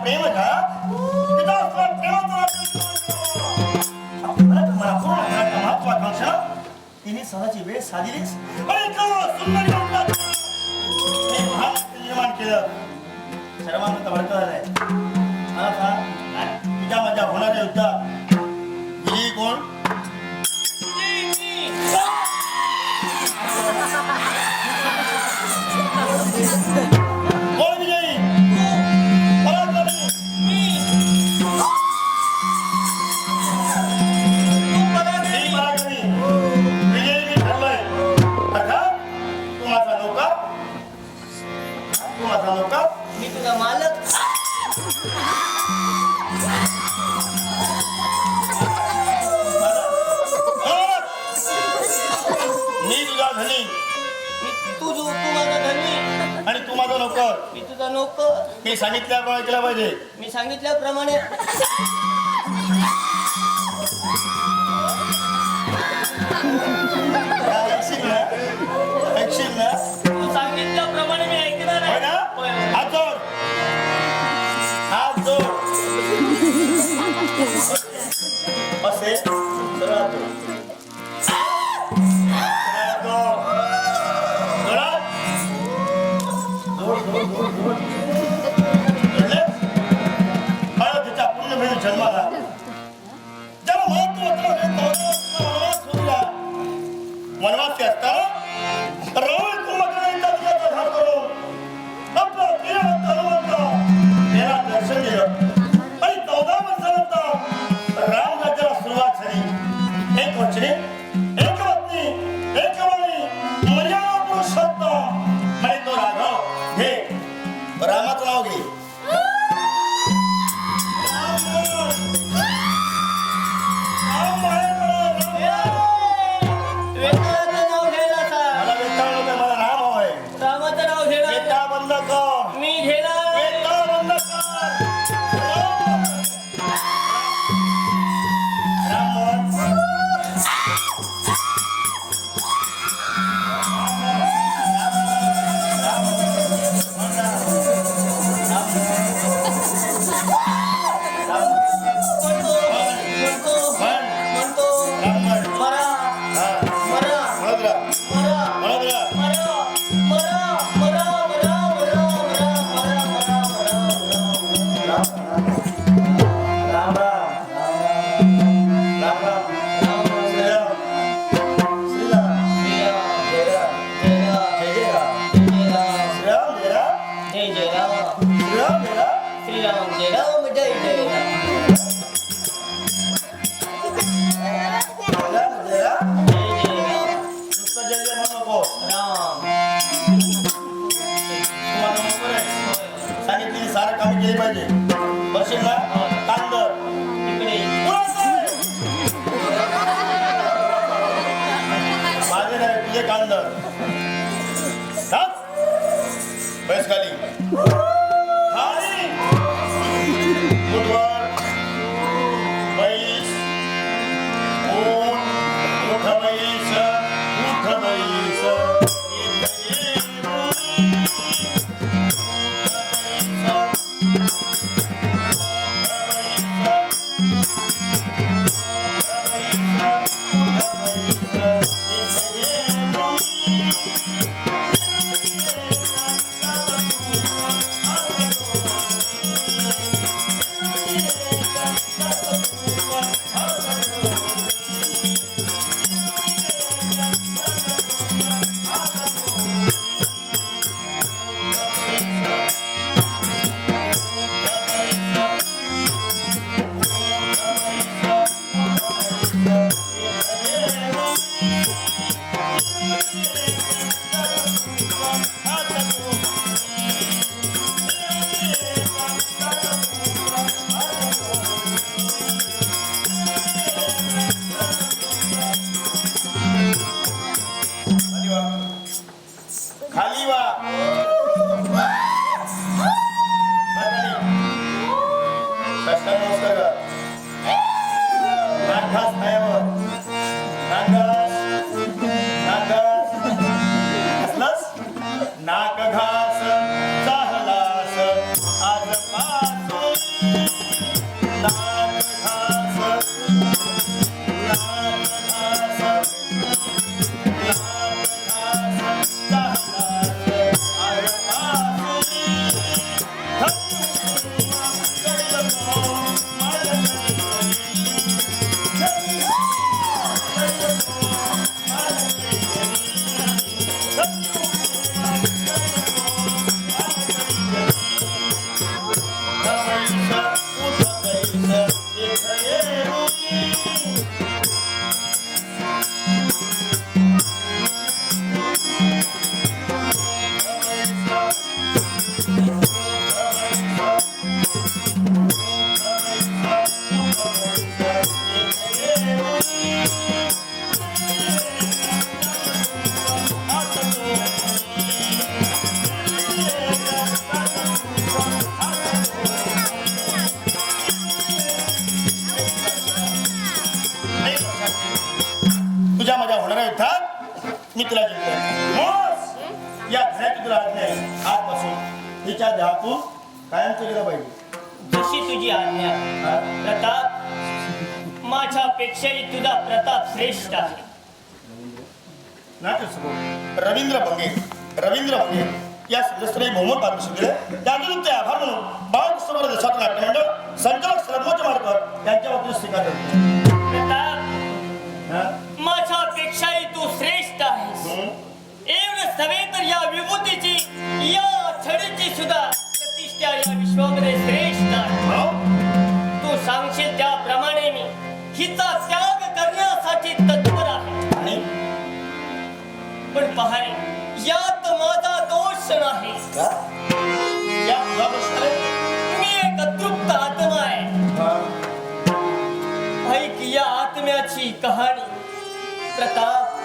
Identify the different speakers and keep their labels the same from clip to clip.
Speaker 1: प्रेम का पिता प्रेमाचा मला पूर्ण महत्वाकांक्षा तिने सणाची वेळ साधलीच निर्माण केलं सर्वांना भडकं झालंय. मला सांग तुझ्या माझ्या होणाऱ्या युद्धात विजयी कोण? कोण विजयी? पराक्रमी विजयी मी ठरलोय. अर्थात तू माझा नौकर, तू माझा नौकर,
Speaker 2: मी तुझा मालक.
Speaker 1: मी तुझा धनी,
Speaker 2: तू माझा धनी
Speaker 1: आणि तू माझा नौकर.
Speaker 2: मी तुझा नौकर.
Speaker 1: मी सांगितल्याप्रमाणे केला पाहिजे.
Speaker 2: मी सांगितल्याप्रमाणे
Speaker 1: ऐकशील ना?
Speaker 2: तू सांगितल्याप्रमाणे मी ऐकणार
Speaker 1: होय
Speaker 2: आहे.
Speaker 1: ना? हात जोड, हात जोड. असे सरळ हात जोड. जन्माला ज्याला वनवासी असताना रावण कुंभकर्णांचा विजयाचा घात करून आपलं प्रियवंत हनुमंत याला दर्शन दिलं आणि 14 वर्षानंतर राम राज्याला सुरुवात झाली. एक वचने, एक पत्नी, एक वाणी, मर्यादा पुरुषोत्तम आणि तो राघव. घे रामाचं नाव घे. नाक घास चाहलास आज पासून मोस या घराची तुला आज्ञा आहे. आजपासून तिच्या देहातून कायमचं गेलं पाहिजे.
Speaker 2: जशी तुझी आज्ञा
Speaker 1: हा?
Speaker 2: प्रताप, माझ्यापेक्षाही तुझा प्रताप श्रेष्ठ आहे.
Speaker 1: नाट्यसमोर रवींद्र भंगे या सदस्याने बहुमत पारितोषिक दिले. त्यातून ते आभार म्हणून बाळकृष्ण देशात नाट्यमंडळ संचालक सर्वोच्च मार्गवर यांच्या वतीने स्वीकार करतो.
Speaker 2: प्रताप,
Speaker 1: हा?
Speaker 2: माझ्यापेक्षाही तू श्रेष्ठ आहेस. एवढं सवे तर या विभूतीची, या छडीची सुद्धा प्रतिष्ठा या विश्वामध्ये श्रेष्ठ आहे.
Speaker 1: हो?
Speaker 2: तू सांगशील त्याप्रमाणे मी हिचा त्याग करण्यासाठी तत्पर आहे.
Speaker 1: आणि
Speaker 2: पण पहारे, यात माझा दोष नाही.
Speaker 1: का? या तुला बसणार आहे?
Speaker 2: मी एक अतृप्त आत्मा आहे.
Speaker 1: हा?
Speaker 2: ऐक या आत्म्याची कहाणी. प्रताप,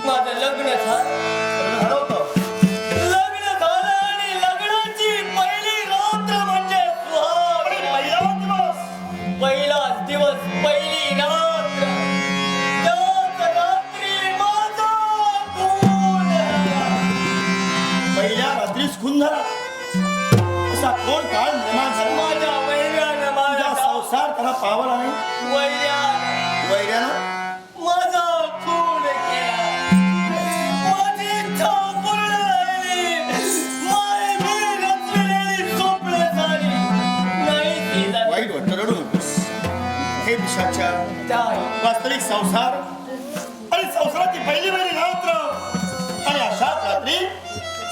Speaker 2: माझं लग्न झालं.
Speaker 1: हरवतो.
Speaker 2: लग्न झालं आणि लग्नाची पहिली रात्र म्हणजे सुहाग.
Speaker 1: पहिला दिवस.
Speaker 2: पहिलाच दिवस, पहिली रात्र. त्याच रात्री माझा खून झाला.
Speaker 1: पहिल्या रात्रीच खून झाला. असा कोण काळ निर्माण झाला?
Speaker 2: माझ्या वैर्यानं
Speaker 1: तुझा
Speaker 2: माझा
Speaker 1: संसार त्याला पावला नाही. वैर्यानं
Speaker 2: माझा खून केला. माझी इच्छा पूर्ण झाली. मी रचलेली स्वप्न झाली. नाही ती झाली.
Speaker 1: वाईट वाटतं, रडू नकोस. हे पिशाच्या
Speaker 2: त्या
Speaker 1: वास्तविक संसार आणि संसाराची पहिली रात्र आणि अशाच रात्री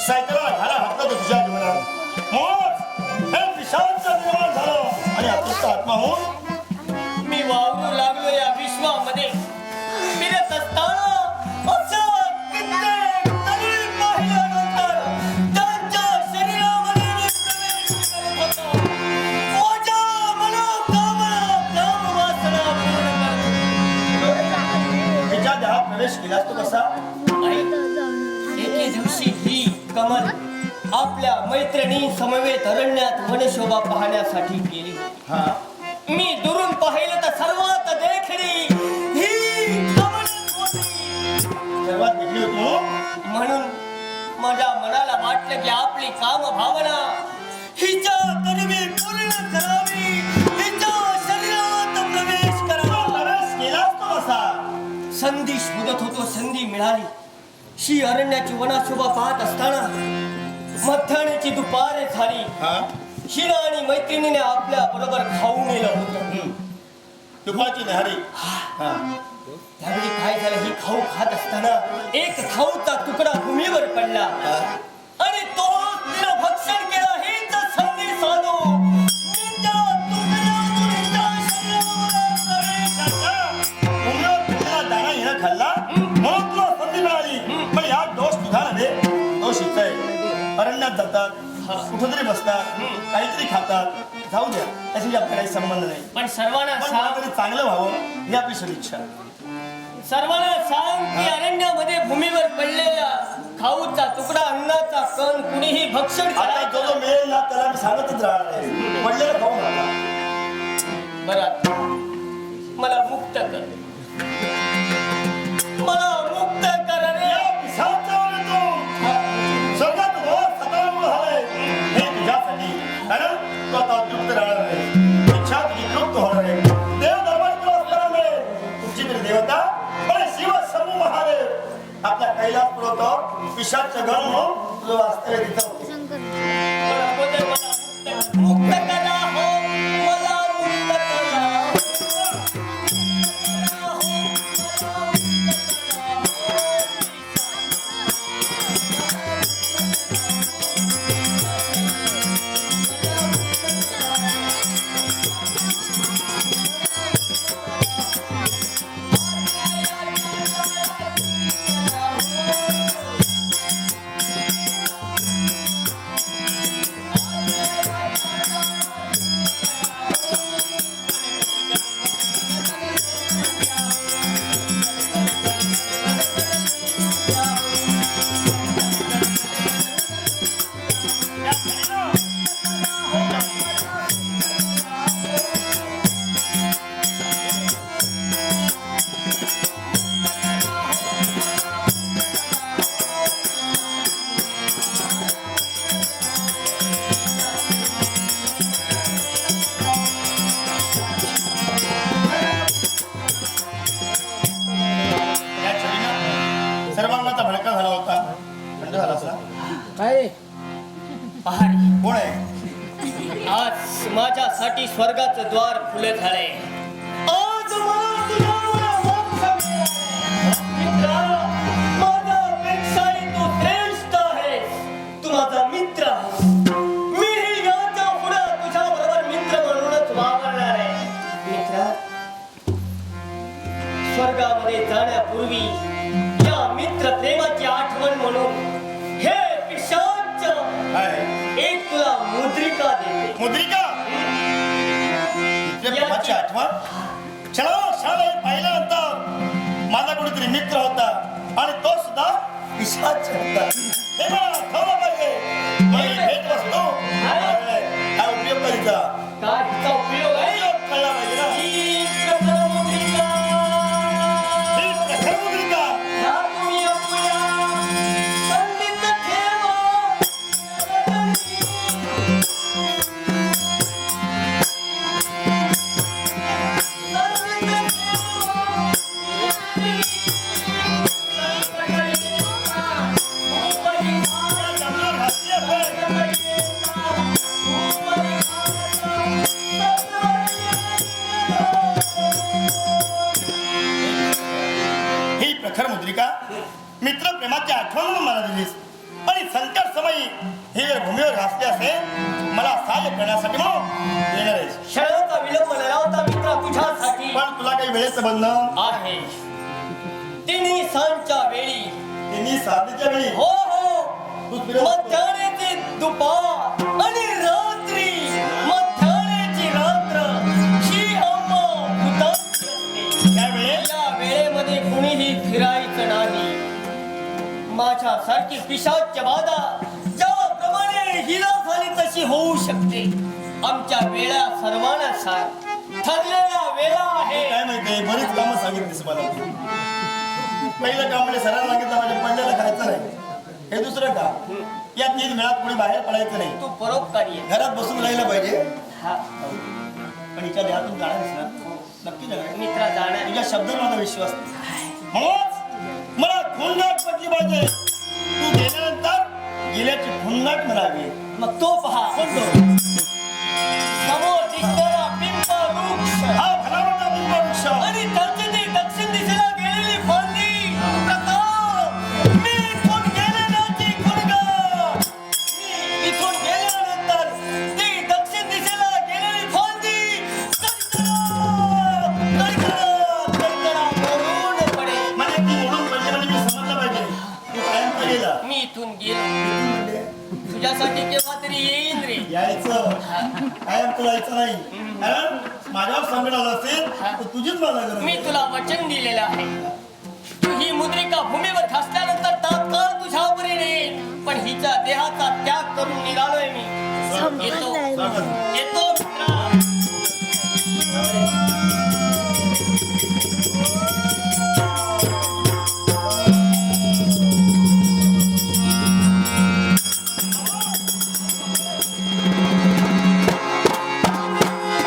Speaker 1: सायकलला घाला हातात तुझ्या जीवनात मोज हे पिशाचं निर्माण झालं आणि अतृप्त आत्मा होऊन
Speaker 2: मी वावरू लागलो या विश्वामध्ये. फिरत असताना असं कित्येक तरी पाहिल्यानंतर त्यांच्या शरीरामध्ये मी प्रवेश करत होतो. माझ्या मनोकामना, कामवासना पूर्ण करत.
Speaker 1: तिच्या देहात प्रवेश केलास तो कसा?
Speaker 2: एके दिवशी ही कमल आपल्या मैत्रिणी समवेत अरण्यात वनशोभा पाहण्यासाठी गेली.
Speaker 1: हा?
Speaker 2: मी दुरून पाहिलं तर सर्वात देखणी ही कमलच होती.
Speaker 1: सर्वात वेगळी होती हो?
Speaker 2: म्हणून माझ्या मनाला वाटलं की आपली काम भावना हिच्या कडवी पूर्ण करावी, हिच्या शरीरात प्रवेश
Speaker 1: तो
Speaker 2: करावा.
Speaker 1: प्रवेश केलास तो कसा?
Speaker 2: संधी शोधत होतो, संधी मिळाली. ही अरण्याची वनाशोभा पाहत असताना मध्यान्हाची दुपार झाली.
Speaker 1: हा?
Speaker 2: हिरा आणि मैत्रिणीने आपल्या बरोबर खाऊ नेलं होतं.
Speaker 1: तुपाची न्याहारी. हा?
Speaker 2: त्यावेळी काय झालं, ही खाऊ खात असताना एक खाऊचा तुकडा भूमीवर पडला आणि तो तिनं भक्षण केलं. हीच संधी साधू मी त्या तुकड्यातून हिच्या शरीरावर प्रवेश केला.
Speaker 1: उमऱ्यावर तुझा दाणा हिनं खाल्ला म्हणून तुला संधी मिळाली. पण या दोष तुझा नव्हे, दोष हिचा आहे. अरण्यात जातात, कुठेतरी बसतात, काहीतरी खातात. जाऊ द्या, त्याशी आपला काही संबंध नाही.
Speaker 2: पण सर्वांना
Speaker 1: पण
Speaker 2: सांग,
Speaker 1: मला तरी चांगलं व्हावं ही आपली सदिच्छा.
Speaker 2: सर्वांना सांग की अरण्यामध्ये भूमीवर पडलेला खाऊचा तुकडा, अन्नाचा कण कुणीही भक्षण
Speaker 1: आता
Speaker 2: करायचं
Speaker 1: जो जो मिळेल ना त्याला मी सांगतच राहणार आहे. पडलेलं खाऊ नका.
Speaker 2: बरं, मला मुक्त कर, मला मुक्त कर रे.
Speaker 1: या पिशाचावर तू स्वर्गात रोज सकाळमुळे झालंय हे तुझ्यासाठी. कारण तू आता तृप्त राहणार आहे. इच्छा तुझी तृप्त होणार आहे. देव दरबार तुला असणार नाही. तुमची तरी देवता पण शिव समूह महादेव आपल्या कैलास पुरवतो. पिशाचं घर म्हणून तुझं वास्तव्य तिथं होतं.
Speaker 2: पण अगोदर मला मुक्त करा हो, मला मुक्त करा.
Speaker 1: थंड झालास ना?
Speaker 3: काय
Speaker 2: पहाडी
Speaker 1: कोण आहे?
Speaker 2: आज माझ्यासाठी स्वर्गाचं द्वार खुले झाले. आज मला तुझ्यावर मोक्ष मिळाला. मित्रा, माझ्यापेक्षाही तू श्रेष्ठ आहेस. तू माझा मित्र आहेस. मीही याच्या पुढे तुझ्या बरोबर मित्र म्हणूनच वावरणार आहे. मित्रा, स्वर्गामध्ये जाण्यापूर्वी या मित्र प्रेमाची आठवण म्हणून हे पिशाच
Speaker 1: काय
Speaker 2: एक तुला मुद्रिका देते.
Speaker 1: मुद्रिका? इथल्या प्रेमाची आठवण? शाळेत पाहिल्यानंतर माझा कोणीतरी मित्र होता आणि तो सुद्धा पिशाच होता. हे मला आठवलं पाहिजे. मग ही भेट वस्तू काय उपयोग करायचा?
Speaker 2: काय हिचा उपयोग आहे?
Speaker 1: उपयोग कळला पाहिजे ना.
Speaker 2: ही प्रखर मुद्रिका.
Speaker 1: ही प्रखर मुद्रिका.
Speaker 2: ह्या तुम्ही आपल्या संधीत ठेवा.
Speaker 1: या जंगलात घातली आपण. ही प्रखर मुद्रिका मित्र प्रेमाची आठवण म्हणून मला दिलीस आणि संकट समयी ही जर भूमीवर घासली असेल मला सहाय्य करण्यासाठी म्हणून येणार आहेस.
Speaker 2: क्षणाचा विलंब न लावता मित्रा तुझ्यासाठी
Speaker 1: पण तुला काही वेळेचं बंधन?
Speaker 2: आहे. तिन्ही सांच्या वेळी
Speaker 1: तिन्ही साधीच्या वेळी
Speaker 2: हो हो
Speaker 1: तू फिरत असतो.
Speaker 2: मध्याह्नाचे दुपार आणि रात्री मध्याह्नाची रात्र ही आम्हा भूतांची असते.
Speaker 1: त्यावेळी
Speaker 2: या वेळेमध्ये कुणीही फिरायचं नाही. माझ्यासारखी पिशाच्य बाधा ज्याप्रमाणे हिला झाली तशी होऊ शकते. आमच्या वेळा सर्वांना सांग ठरलेल्या वेळा आहे.
Speaker 1: काय माहितीये बरीच कामं सांगितलीस मला. पहिलं काम म्हणजे सरांना सांगितलं माझ्या पडल्याला खायचं नाही. हे दुसरं काम या 3 वेळात कोणी बाहेर पडायचं नाही.
Speaker 2: तू परोपकारी आहे.
Speaker 1: घरात बसून राहिलं पाहिजे.
Speaker 2: हा,
Speaker 1: पण हिच्या देहातून जाणारच ना. नक्की जाणार.
Speaker 2: मित्रा जाणार.
Speaker 1: तुझ्या शब्दावर माझा विश्वास नाही. म्हणूनच मला खुणगाट पडली पाहिजे. तू गेल्यानंतर गेल्याची खुणगाट म्हणावी.
Speaker 2: मग तो पहा
Speaker 1: कोणतो?
Speaker 2: समोर दिसणारा पिंपळ वृक्ष
Speaker 1: हा भला मोठा बिंबवृक्ष.
Speaker 2: आणि त्याची ती दक्षिण दिशेला गेलेली फांदी. प्रताप, मी इथून गेलेल्याची खुणगाट. मी इथून गेल्यानंतर ती दक्षिण दिशेला गेलेली फांदी कडकडा मोडून पडेल.
Speaker 1: म्हणजे ती ओढून पडली म्हणजे मी समजलं पाहिजे. तू कायमचा गेला.
Speaker 2: मी इथून गेलो तुझ्यासाठी केव्हा तरी येईन रे.
Speaker 1: यायचं कायम तुला यायचं नाही. कारण माझ्यावर संकट आलं असेल तर तुझीच मला गरज
Speaker 2: मी
Speaker 1: आहे.
Speaker 2: तुला वचन दिलेलं आहे. तू ही मुद्रिका भूमीवर घासल्यानंतर तात्काळ तुझ्यावर येईल. पण हिच्या देहाचा त्याग करून निघालोय मी. येतो येतो मित्रा.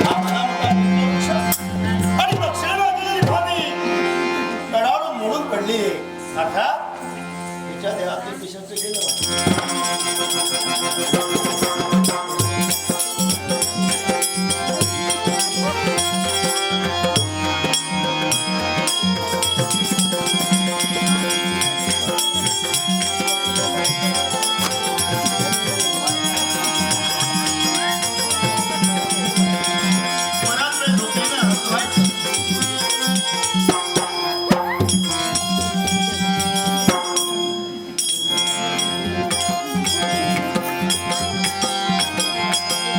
Speaker 1: हा भला मोठा बिंबवृक्ष. आणि दक्षिणेला गेलेली फांदी कडाडून मोडून पडली. अर्थात तिच्या देहातील पिशाचं गेलं. बराच वेळ झोपलेला हसतोय.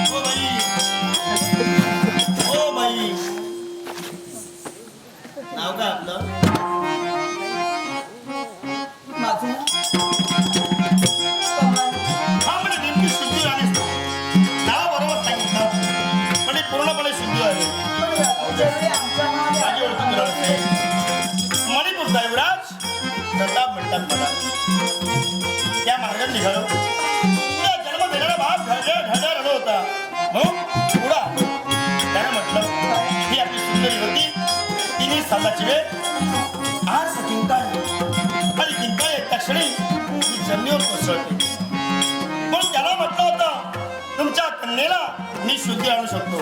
Speaker 1: ओ बाई, ओ बाई, नाव काय आपलं? हा म्हणजे नेमकी शुद्धी राणे. नाव बरोबर सांगितलं म्हणजे पूर्णपणे शुद्धी आहे. माझी ओळख तुला नसेल. मणिपूरचा युवराज प्रताप म्हणतात मला. त्या मार्गात निघालो. त्या जन्म देणारा बाप ढळढळ रडत होता. मग पुढा त्यानं म्हटलं ही आपली सुंदरी होती. तिने साताची वेळ आज किंकाळ आणि किंकाळ एक क्षणी जमिनीवर कोसळते. पण त्याला म्हटलं होतं तुमच्या कन्येला मी शुद्धी आणू शकतो.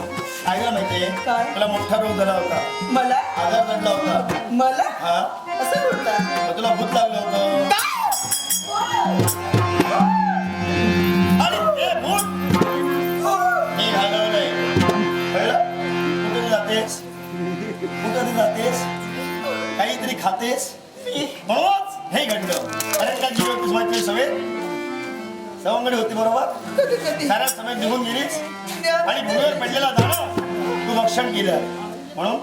Speaker 1: ऐकला माहितीये
Speaker 3: काय?
Speaker 1: तुला मोठा रोग झाला होता,
Speaker 3: मला
Speaker 1: आजार पडला होता.
Speaker 3: मला
Speaker 1: हा
Speaker 3: असं बोलता
Speaker 1: मग तुला भूत लागलं होतं आणि ते भूत मी घालवलंय. कळलं? कुठे जातेस, कुठे जातेस, काहीतरी खातेस म्हणूनच हे घडलं. अरे त्या जीवन पुष्पाची सवय सवंगडी होती बरोबर.
Speaker 3: कधी कधी
Speaker 1: सारा समय निघून गेलीस आणि भूमीवर पडलेला दाणा तू भक्षण केलं म्हणून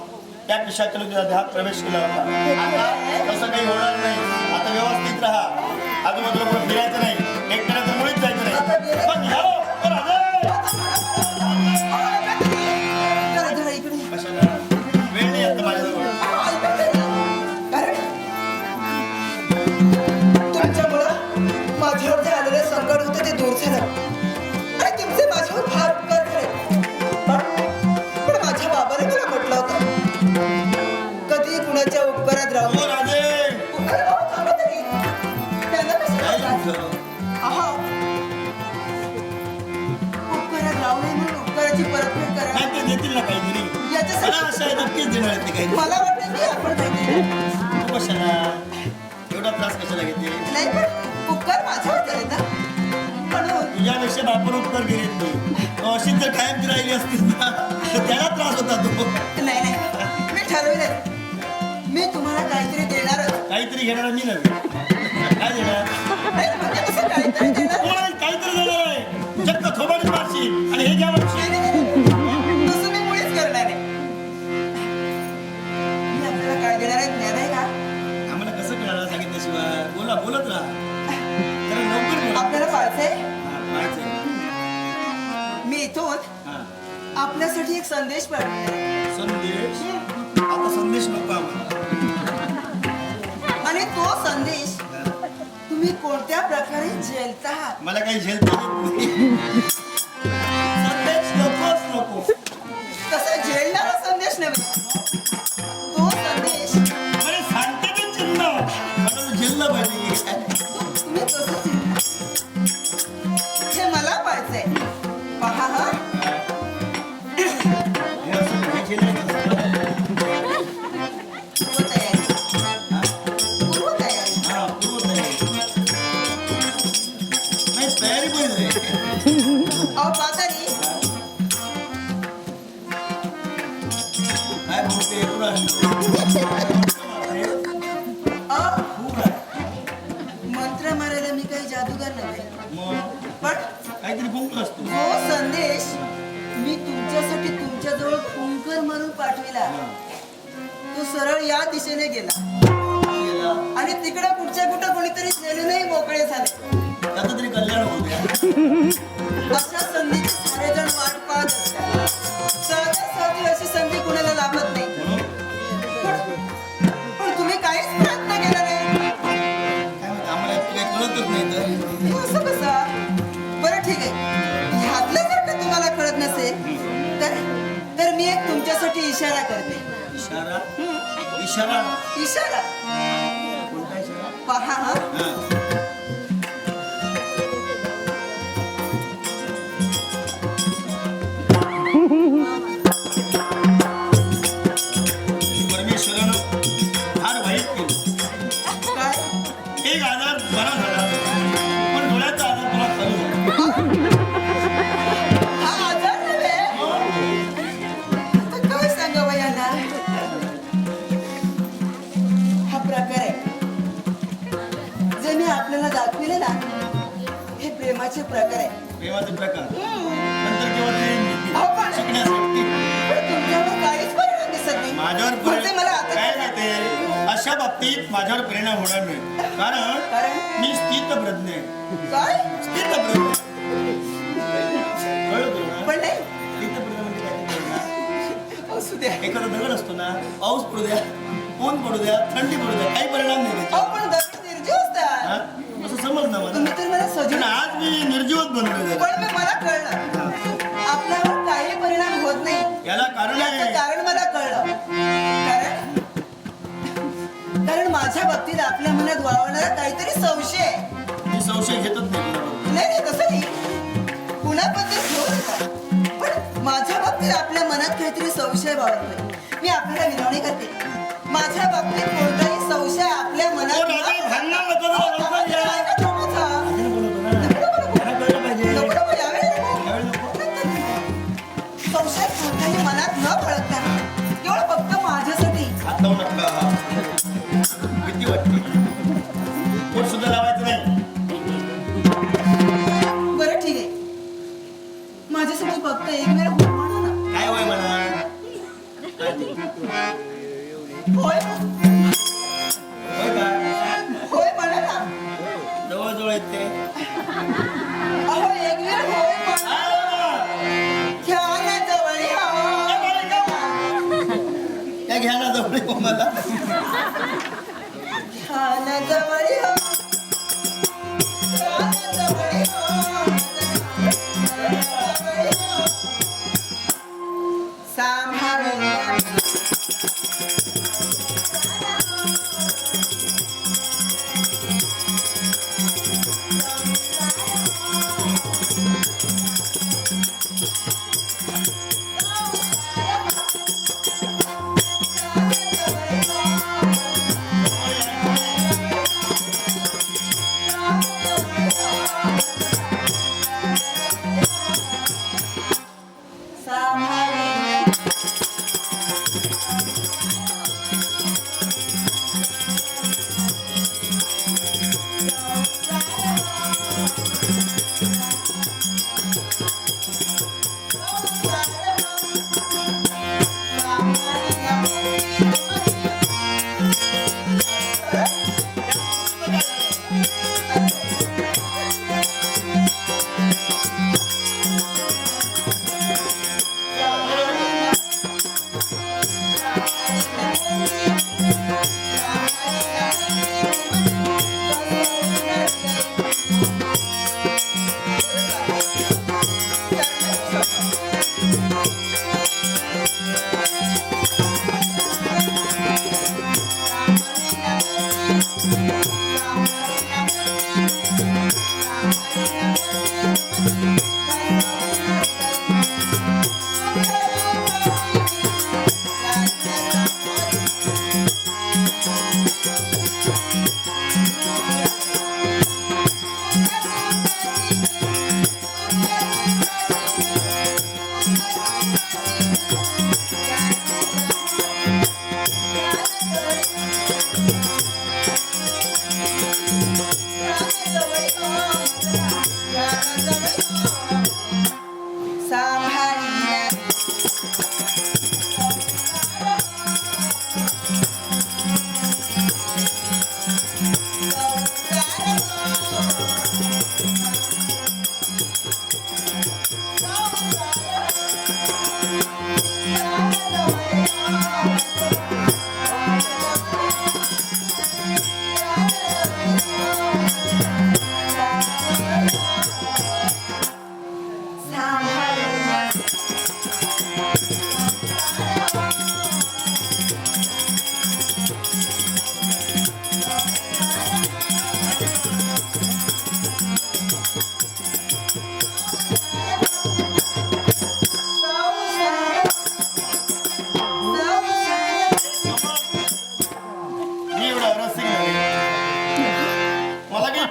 Speaker 1: त्या पिशाचाने तुझ्या देहात प्रवेश केला होता. आता तसं काही होणार नाही. आता व्यवस्थित राहा, आजूबाजूला कोण फिरायचं नाही, एकट्याला तर मुळीच जायचं नाही. पण झालो तर
Speaker 3: जरा जरा इकडे
Speaker 1: कशाला वेळ नाही आता माझ्याजवळ.
Speaker 3: कारण तुमच्यामुळं माझ्यावर जे आलेलं संकट होतं ते दूर झालं आणि तुमचे माझ्यावर फार उपकार झाले. पण माझ्या बाबाने मला म्हटलं होतं कधी कुणाच्या उपकारात राहू
Speaker 1: हो राजे
Speaker 3: उपकार भाऊ थांबा तरी. त्यांना कसं
Speaker 1: काय
Speaker 3: करतात?
Speaker 1: झालं?
Speaker 3: आहा. उपकारात राहू नये म्हणून उपकाराची परतफेड करा
Speaker 1: नाही ते देतील ना काहीतरी. मला
Speaker 3: याच्यासाठी
Speaker 1: असं आहे नक्कीच देणार आहेत ते काही.
Speaker 3: मला वाटतं की आपण काहीतरी
Speaker 1: तू कशाला एवढा त्रास कशाला घेते.
Speaker 3: नाही पण उपकार माझ्यावर केले ना म्हणून
Speaker 1: तुझ्यापेक्षा बापर उपकार करीत तू अशीच जर कायम राहिली असतीस ना तर त्याला त्रास होता तो.
Speaker 3: नाही नाही मी ठरविले मी तुम्हाला काहीतरी देणारच.
Speaker 1: काहीतरी घेणार मी नव्हे. काय देणार
Speaker 3: नाही म्हणजे कसं काहीतरी देणार
Speaker 1: तुम्हाला काहीतरी देणार आहे. चक्क थोबाडीच मारशील आणि हे घ्या
Speaker 3: नाही,
Speaker 1: म्हणशील.
Speaker 3: नाही, नाही. तसं मी मुळीच करणार नाही. मी आपल्याला काय देणार आहे ज्ञान आहे का?
Speaker 1: आम्हाला कसं कळायला सांगितल्याशिवाय बोला बोलत राहा. जरा लवकर बोला.
Speaker 3: आपल्याला पाहिजे
Speaker 1: हा, पाहायचंय.
Speaker 3: मी इथून
Speaker 1: हा.
Speaker 3: आपल्यासाठी एक संदेश पाठवणार आहे.
Speaker 1: संदेश आता संदेश नको आम्हाला.
Speaker 3: आणि तो संदेश तुम्ही कोणत्या प्रकारे झेलता
Speaker 1: मला काही झेलता येत नाही. संदेश नकोच नको.
Speaker 3: तसं झेलणारा संदेश नव्हे तो संदेश
Speaker 1: अरे सांगते ते चिन्ह मला झेललं पाहिजे.
Speaker 3: तुम्ही कसं झेलता हे मला पाहिजे. पहा हा
Speaker 1: हे असं हे झेलायचं असतं.
Speaker 3: पूर्वतयारी पूर्वतयारी
Speaker 1: हा, पूर्वतयारी. नाही तयारी पाहिजे.
Speaker 3: अहो पातारी
Speaker 1: काय बोलते तुला खूप आहे.
Speaker 3: मंत्र मारायला मी काही जादूगार नव्हे
Speaker 1: मग
Speaker 3: पण
Speaker 1: काहीतरी फुंक असतो.
Speaker 3: जो संदेश मी तुमच्यासाठी तुमच्याजवळ फुंकर मारून पाठविला तो सरळ या दिशेने गेला
Speaker 1: गेला.
Speaker 3: आणि तिकडे कुठं कोणीतरी झेलूनही मोकळे झाले.
Speaker 1: त्याचं तरी कल्याण होऊ द्या.
Speaker 3: अशा संधीची सारेजण वाट पाहत असतात. सहजासहजी अशी संधी कुणाला लाभत नाही. पण तुम्ही काहीच प्रयत्न केला नाही.
Speaker 1: काय माहिती, आम्हाला यातलं काही कळतच नाही तर.
Speaker 3: असं कसं? बरं ठीक आहे ह्यातलं जर का तुम्हाला कळत नसेल तर मी एक तुमच्यासाठी इशारा करते.
Speaker 1: इशारा इशारा
Speaker 3: इशारा
Speaker 1: कोणता इशारा.
Speaker 3: पहा हा
Speaker 1: हा. परमेश्वरानं फार वाईट केलं.
Speaker 3: काय
Speaker 1: एक आजार बरा झाला पण डोळ्याचा आजार तुला चालू झाला.
Speaker 3: हा आजार नव्हे तर काय सांगावं याला. हा प्रकार आहे जे मी आपल्याला दाखविले ना हे प्रेमाचे प्रकार आहे.
Speaker 1: प्रेमाचे प्रकार नंतर केव्हा ते
Speaker 3: अहो, पण-
Speaker 1: शिकण्यासाठी
Speaker 3: पण तुमच्यावर काहीच परिणाम दिसत नाही.
Speaker 1: माझ्यावर
Speaker 3: म्हणजे मला आता
Speaker 1: काय नाही अशा बाबतीत माझ्यावर परिणाम होणार नाही कारण
Speaker 3: कारण
Speaker 1: मी स्थितप्रज्ञ आहे.
Speaker 3: काय
Speaker 1: स्थितप्रज्ञ कळलं तुला ना?
Speaker 3: पण नाही
Speaker 1: स्थितप्रज्ञ म्हणजे काय ते कळलं ना?
Speaker 3: असू द्या.
Speaker 1: एखादा दगड असतो ना पाऊस पडू द्या ऊन पडू द्या थंडी पडू द्या काही परिणाम नाही त्याचा.
Speaker 3: अहो पण दगड निर्जीव असतात.
Speaker 1: हा? असं समज ना मला.
Speaker 3: तुम्ही तर मला सजीव
Speaker 1: पण आज मी निर्जीवच बनवलेलं आहे.
Speaker 3: पण मला कळलं आपल्यावर काही परिणाम होत नाही.
Speaker 1: याला कारण
Speaker 3: याचं
Speaker 1: आहे
Speaker 3: कारण मला कळलं. कारण माझ्या बाबतीत आपल्या मनात वावरणारा काहीतरी संशय आहे.
Speaker 1: मी संशय घेतच नाही कुणाबद्दल.
Speaker 3: नाही नाही तसं नाही कुणाबद्दल घेऊ नका पण माझ्या बाबतीत आपल्या मनात काहीतरी संशय बाळगतोय मी आपल्याला विनवणी करते माझ्या बाबतीत कोणताही संशय आपल्या
Speaker 1: ओ
Speaker 3: मनात
Speaker 1: राजे, भांडण नको जरा लवकर या.
Speaker 3: ऐका तो माझा.
Speaker 1: राजाने बोलवतो ना. त्यांना कळलं पाहिजे.
Speaker 3: नको नको यावेळी नको.
Speaker 1: यावेळी नको.
Speaker 3: संशय कोणत्याही मनात न बाळगता केवळ फक्त माझ्यासाठी
Speaker 1: हात लावू नका. भीती वाटते. पोट सुद्धा लावायचं नाही.
Speaker 3: बरं ठीक आहे माझ्यासाठी फक्त एक वेळ हो म्हणा ना
Speaker 1: काय होय म्हणा.
Speaker 3: होय
Speaker 1: होय काय?
Speaker 3: होय म्हणा ना
Speaker 1: जवळजवळ येते.
Speaker 3: अहो एक वेळ होय म्हणा घ्या ना जवळ या.
Speaker 1: काय घ्या ना जवळ येऊ मला.
Speaker 3: घ्या ना जवळ या. घ्या ना जवळ या. सांभाळून घ्या.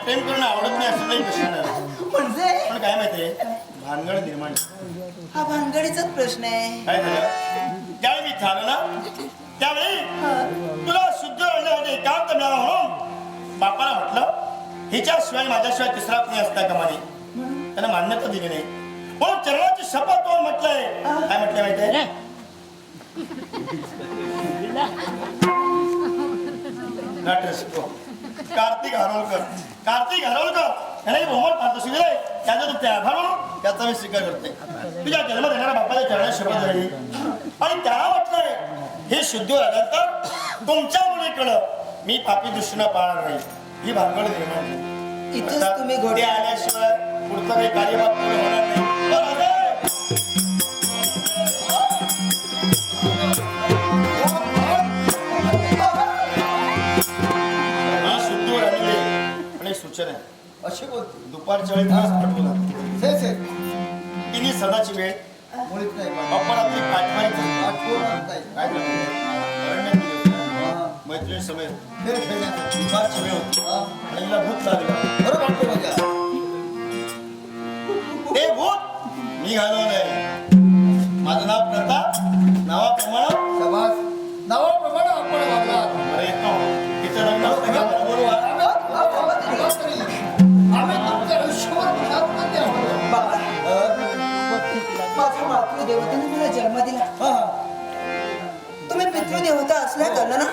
Speaker 1: प्रेम करणं आवडत नाही असं काही प्रश्न नाही.
Speaker 3: म्हणजे
Speaker 1: पण काय माहितीये भानगड निर्माण
Speaker 3: हा भानगडीचाच प्रश्न आहे.
Speaker 1: काय झालं ज्यावेळी मी झालो ना त्यावेळी तुला शुद्ध आणण्यासाठी एकांत मिळाला म्हणून बापाला म्हटलं हिच्याशिवाय माझ्याशिवाय तिसरा कोणी असता का माझी त्यांना मान्यता दिली नाही म्हणून चरणाची शपथ तो म्हटलंय. काय म्हटलंय माहितीये कार्तिक हरवलकर यालाही बहुमत पारितोषिक दिले त्याचा तू त्या आभार म्हणून त्याचा मी स्वीकार करते. तुझ्या जन्म देणाऱ्या बापाच्या चरणात शपथ झाली आणि त्याला म्हटलंय हे शुद्ध झाल्यानंतर तुमच्या मुलीकडं मी पापी दृष्टीनं पाळणार नाही. ही भानगड निर्माण झाली.
Speaker 3: इथंच तुम्ही घोडे
Speaker 1: आल्याशिवाय पुढचं काही कार्यभाग पूर्ण होणार नाही. सूचना
Speaker 4: अशी बोलते
Speaker 1: दुपारच्या वेळी तास पाठवला
Speaker 4: से से
Speaker 1: तिने सदाची वेळ
Speaker 4: मुळीच नाही पण
Speaker 1: आपण आपली पाठवायचं
Speaker 4: आठवण नाही
Speaker 1: काय करणार मैत्रिणी समेत
Speaker 4: खेळ खेळण्याचं
Speaker 1: दुपारची वेळ होती आणि हिला भूत लागलं
Speaker 4: बरं वाटतं माझ्या
Speaker 1: हे भूत मी घालवलंय माझं नाव प्रताप नावाप्रमाणे
Speaker 4: समाज नावाप्रमाणे आपण वागला
Speaker 1: बरं येतो तिचं लग्न होतं का बरोबर
Speaker 4: आम्ही तुमच्या आयुष्यावर प्रधानमंत्री आहोत
Speaker 3: बाबा माझ्या मातृदेवतेने मला जन्म दिला तुम्ही पितृदेवता असल्या कारणानं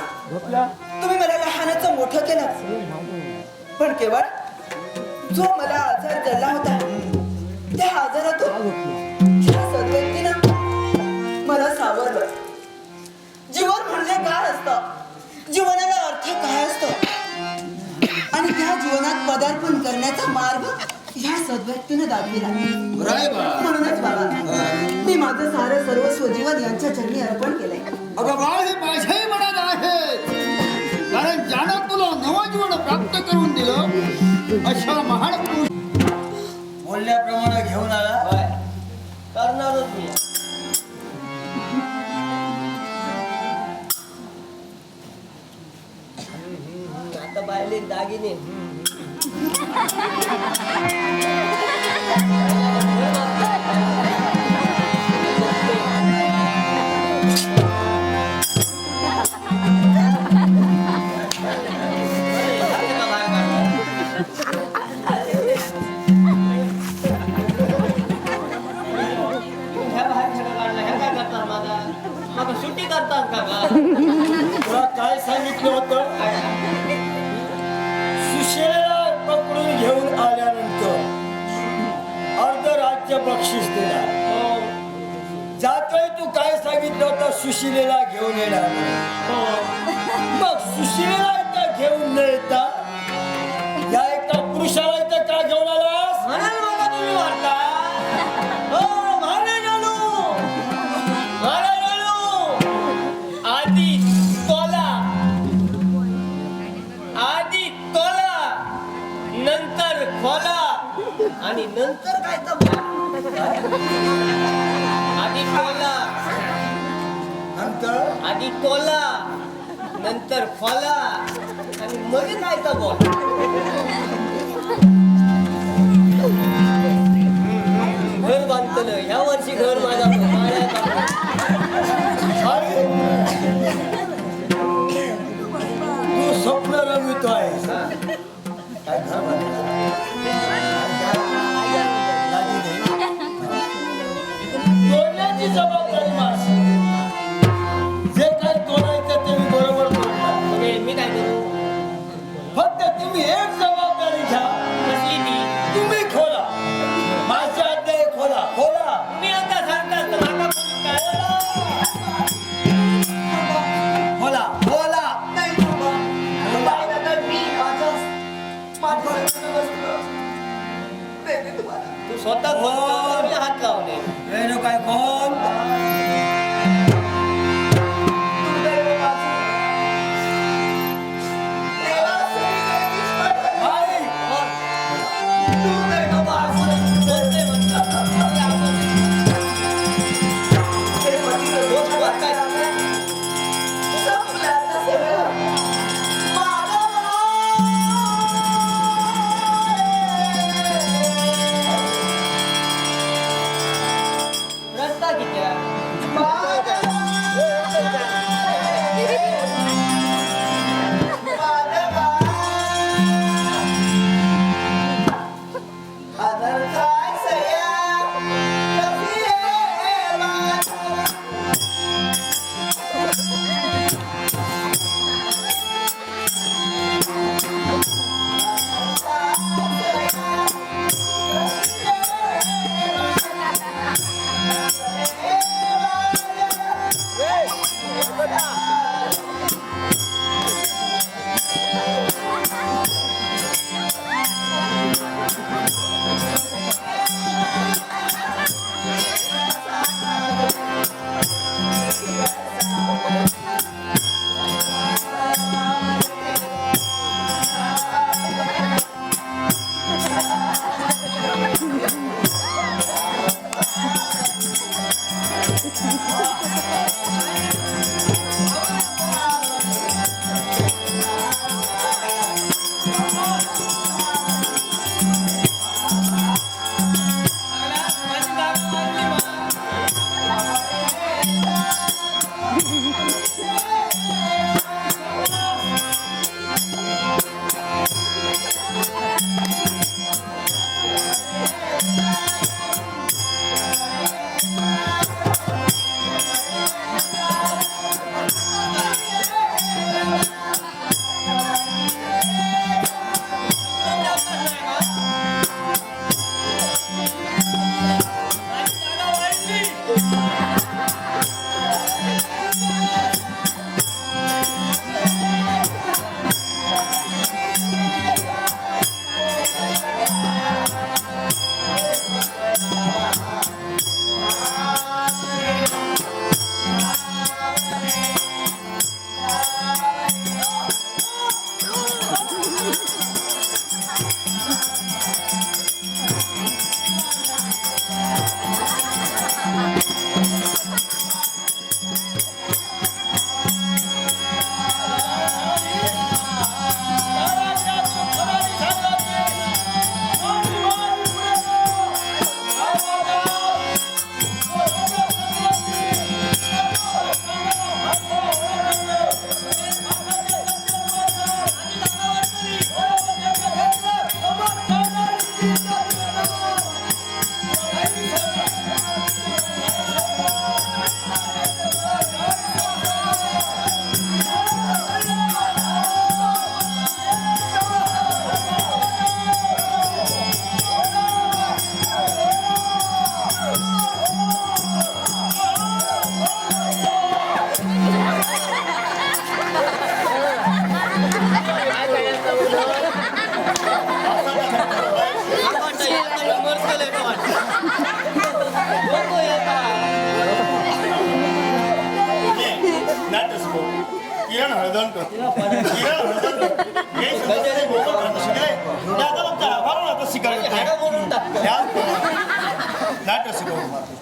Speaker 3: तुम्ही मला लहानाचं मोठं केलं पण केवळ जो मला आजार जडला होता त्या आजारातून त्या सद्व्यक्तीनं मला सावरलं जीवन म्हणजे काय असतं जीवनाला अर्थ काय असतो आणि त्या जीवनात पदार्पण करण्याचा मार्ग ह्या सद्व्यक्तीनं दाखविला
Speaker 4: राय बा
Speaker 3: म्हणूनच बाबा मी माझं सारं सर्वस्व जीवन यांच्या चरणी अर्पण केलंय
Speaker 4: अगं बाळ हे माझ्याही मनात आहे कारण ज्यानं तुला नवं जीवन प्राप्त करून दिलं अशा महान पुरुष
Speaker 2: बोलल्याप्रमाणे घेऊन आला करणारच मी आता बायले दागिने सुट्टी करतात का
Speaker 1: तुला काय सांगितलं होतं सुशेला पकडून घेऊन आल्यानंतर अर्ध राज्य बक्षीस देणार जातोय तू काय सांगितलं होतं सुशिलेला घेऊन येणार मग सुशिलेला इथं घेऊन न येता या एका पुरुषाला इथं का घेऊन आलास
Speaker 2: म्हणाल बघा तुम्ही वाटता हो मारे जाणू मारे जाणू आधी तोला नंतर खोला आणि नंतर काय तर आधी तोला नंतर खोला आणि मध्ये काय तर बोल घर बांधतलं ह्या वर्षी घर माझा
Speaker 1: तू स्वप्न रंगवितो आहेस काय घर बांधलं? तोडण्याची जबाबदारी माझी जे काय तोडायचं ते मी बरोबर तोडणार
Speaker 2: मी काय करू
Speaker 1: फक्त तुम्ही एक जबाबदारी घ्या
Speaker 2: कसली ती
Speaker 1: तुम्ही खोला माझ्या आज्ञा खोला खोला
Speaker 2: मी आता सांगतात माका
Speaker 1: खोला खोला
Speaker 3: नाही बाबा
Speaker 1: खोला
Speaker 3: आता मी माझं तुम्हाला
Speaker 2: तू स्वतः बोलतो मी हात लावले
Speaker 1: रेणू काय कोण आई
Speaker 2: रस्ता किती आहे?
Speaker 3: बा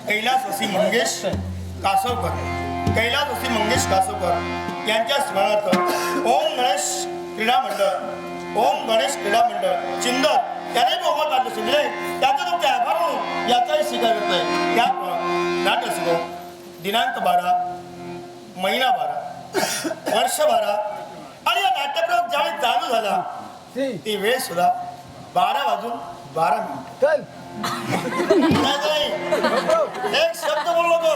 Speaker 1: कैलासवासी मंगेश कासवकर यांच्या स्मरणार्थ ओम गणेश क्रीडा मंडळ चिंदर त्याने बहुमत नाट्य शिकले त्याचा तुमचे आभार म्हणून याचाही स्वीकार करत आहे. त्या नाट्य शिकव दिनांक 12 महिना 12 वर्ष 12 आणि या नाट्यप्रयोग ज्यावेळी चालू झाला ती वेळ सुद्धा 12:12 एक शब्द बोललो तो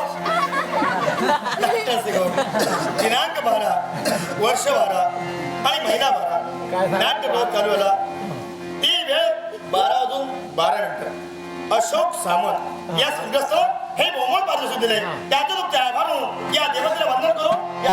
Speaker 1: दिनांक 12 वर्ष 12 आणि महिना 12 नाट्यप्रयोग चालू झाला ती वेळ 12:12 अशोक सामंत या संघस्थ हे बहुमत पारितोषिक दिले त्याचे तुमचे आभार म्हणून या देवतेला वंदन करू.